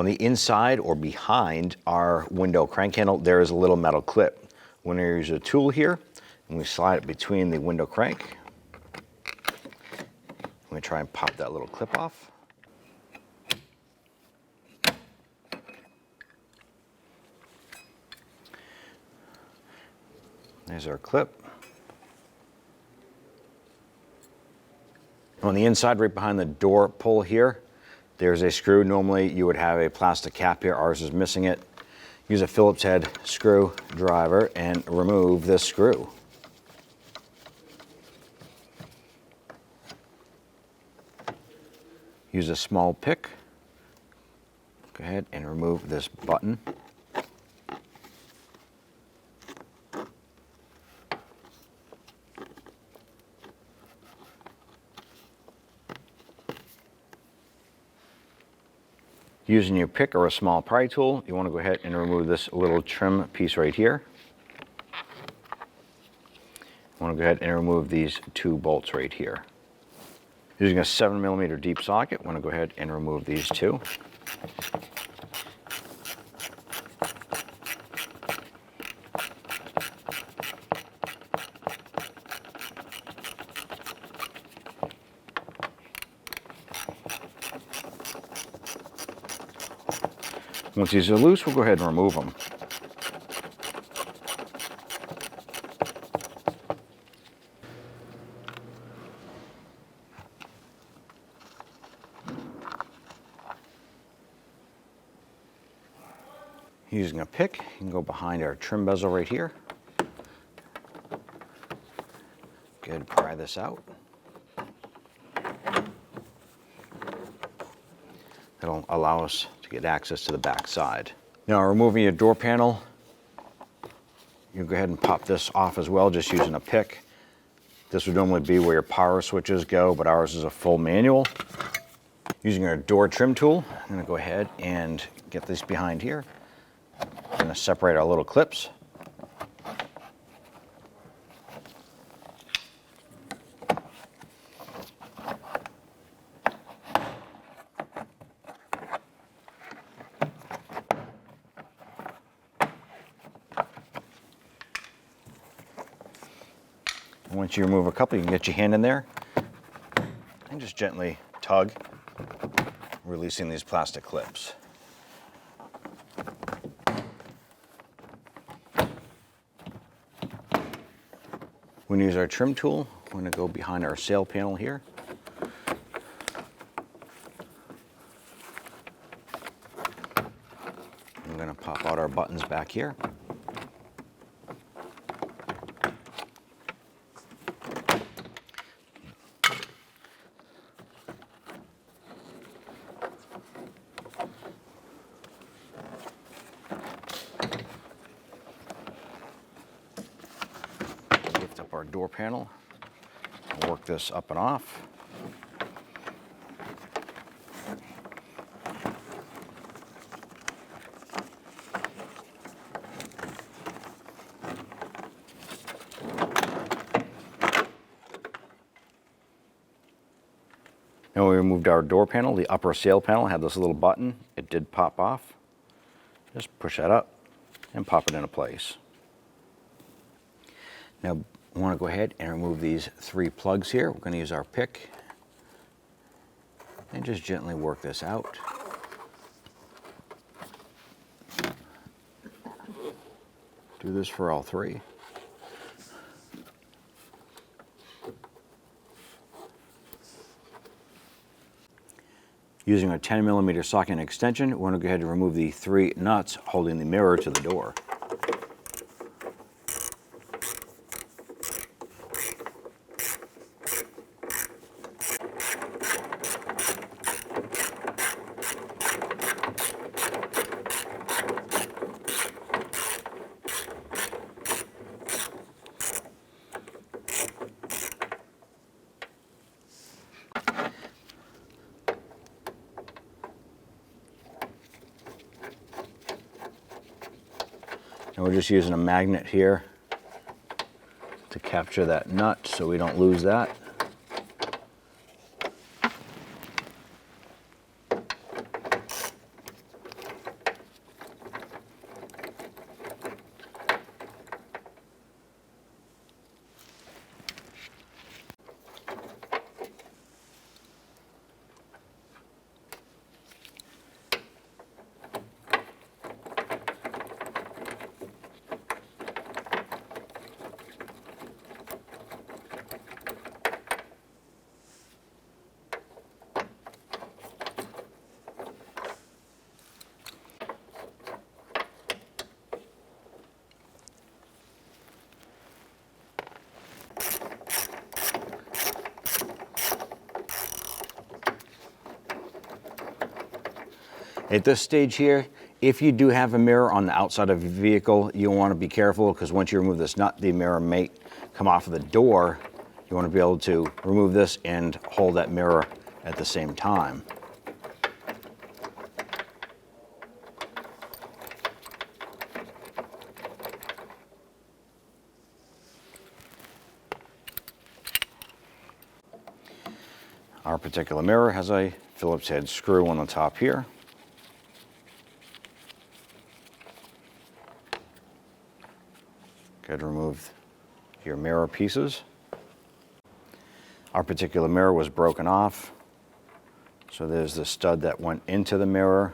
on the inside or behind our window crank handle, there is a little metal clip. We're going to use a tool here, and we slide it between the window crank. I'm going to try and pop that little clip off. There's our clip. On the inside, right behind the door pull here, there's a screw. Normally you would have a plastic cap here. Ours is missing it. Use a Phillips head screwdriver and remove this screw. Use a small pick. Go ahead and remove this button. Using your pick or a small pry tool, you want to go ahead and remove this little trim piece right here. You want to go ahead and remove these two bolts right here. Using a 7mm deep socket, I want to go ahead and remove these two. Once these are loose, we'll go ahead and remove them. Using a pick, you can go behind our trim bezel right here. Go ahead and pry this out. That'll allow us to get access to the back side. Now, removing your door panel, you go ahead and pop this off as well, just using a pick. This would normally be where your power switches go, but ours is a full manual. Using our door trim tool, I'm gonna go ahead and get this behind here. I'm gonna separate our little clips. Once you remove a couple, you can get your hand in there and just gently tug, releasing these plastic clips. When we use our trim tool, we're going to go behind our sail panel here. I'm going to pop out our buttons back here. Our door panel, I'll work this up and off. Now we removed our door panel. The upper sail panel had this little button. It did pop off. Just push that up and pop it into place. Now we want to go ahead and remove these three plugs here. We're going to use our pick and just gently work this out. Do this for all three. Using a 10mm socket extension, we want to go ahead and remove the three nuts holding the mirror to the door. And we're just using a magnet here to capture that nut so we don't lose that. At this stage here, if you do have a mirror on the outside of your vehicle, you'll want to be careful because once you remove this nut, the mirror may come off of the door. You want to be able to remove this and hold that mirror at the same time. Our particular mirror has a Phillips head screw on the top here. Go ahead and remove your mirror pieces. Our particular mirror was broken off. So there's the stud that went into the mirror.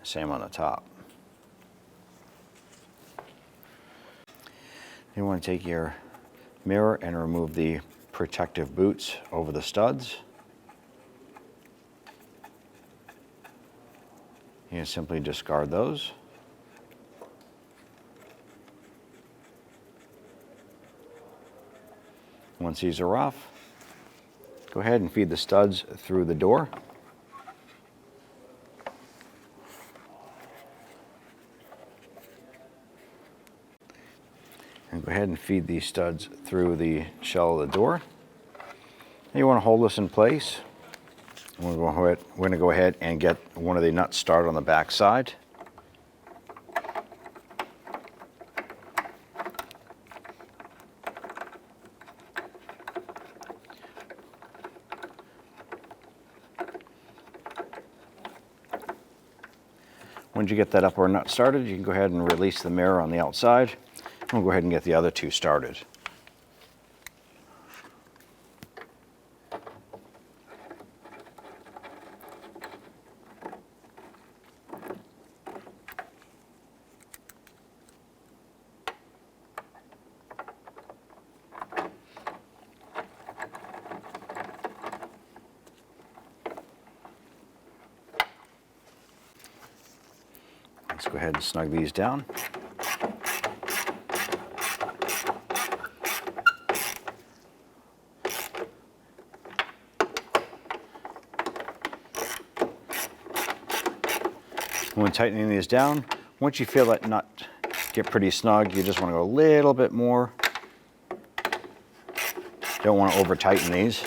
Same on the top. You want to take your mirror and remove the protective boots over the studs. You simply discard those. Once these are off, go ahead and feed the studs through the door. And go ahead and feed these studs through the shell of the door. And you want to hold this in place. We're going to go ahead and get one of the nuts started on the back side. Once you get that upper nut started, you can go ahead and release the mirror on the outside. We'll go ahead and get the other two started. Let's go ahead and snug these down. When tightening these down, once you feel that nut get pretty snug, you just want to go a little bit more. Don't want to over tighten these.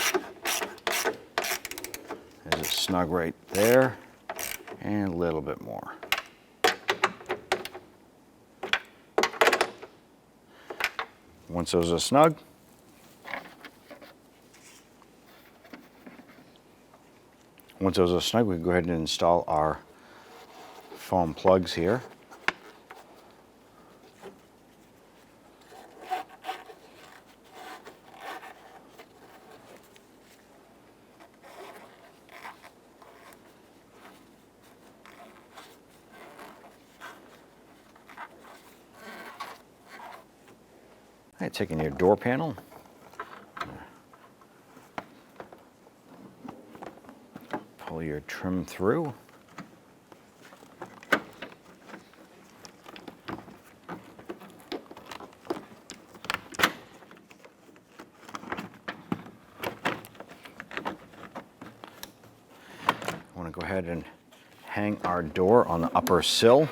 There's a snug right there, and a little bit more. Once those are snug, we can go ahead and install our foam plugs here. All right, taking your door panel, pull your trim through. I want to go ahead and hang our door on the upper sill.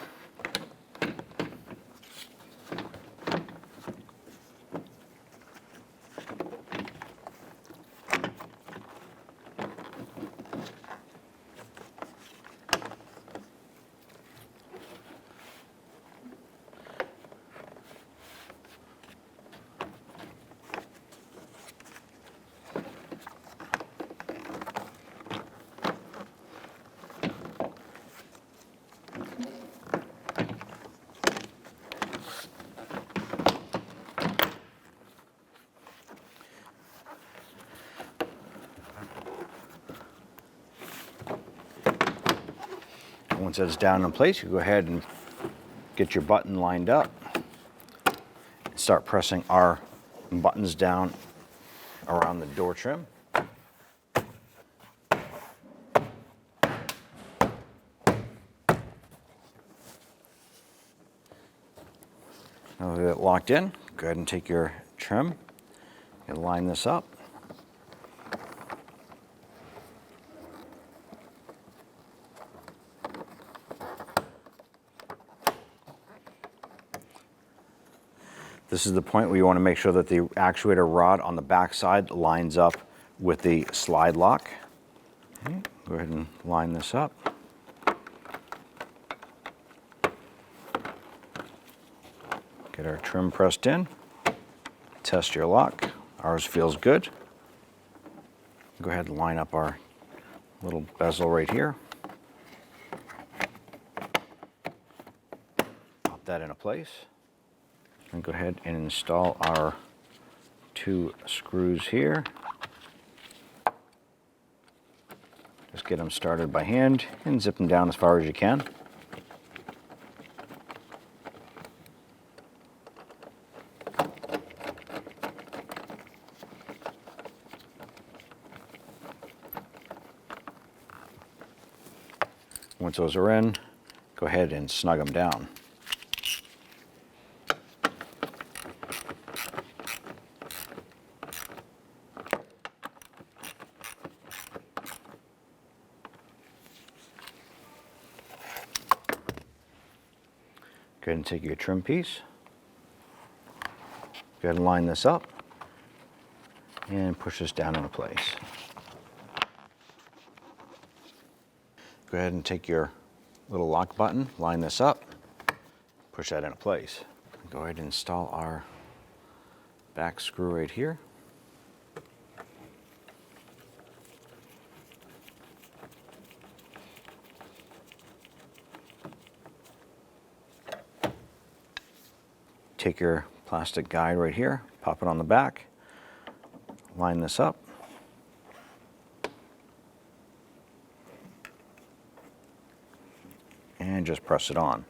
Once that's down in place, you go ahead and get your button lined up and start pressing our buttons down around the door trim. Now with it locked in, go ahead and take your trim and line this up. This is the point where you want to make sure that the actuator rod on the back side lines up with the slide lock. Okay, go ahead and line this up. Get our trim pressed in. Test your lock. Ours feels good. Go ahead and line up our little bezel right here. Pop that into place. And go ahead and install our 2 screws here. Just get them started by hand and zip them down as far as you can. Once those are in, go ahead and snug them down. Go ahead and take your trim piece. Go ahead and line this up and push this down into place. Go ahead and take your little lock button, line this up, push that into place. Go ahead and install our back screw right here. Take your plastic guide right here, pop it on the back, line this up, and just press it on.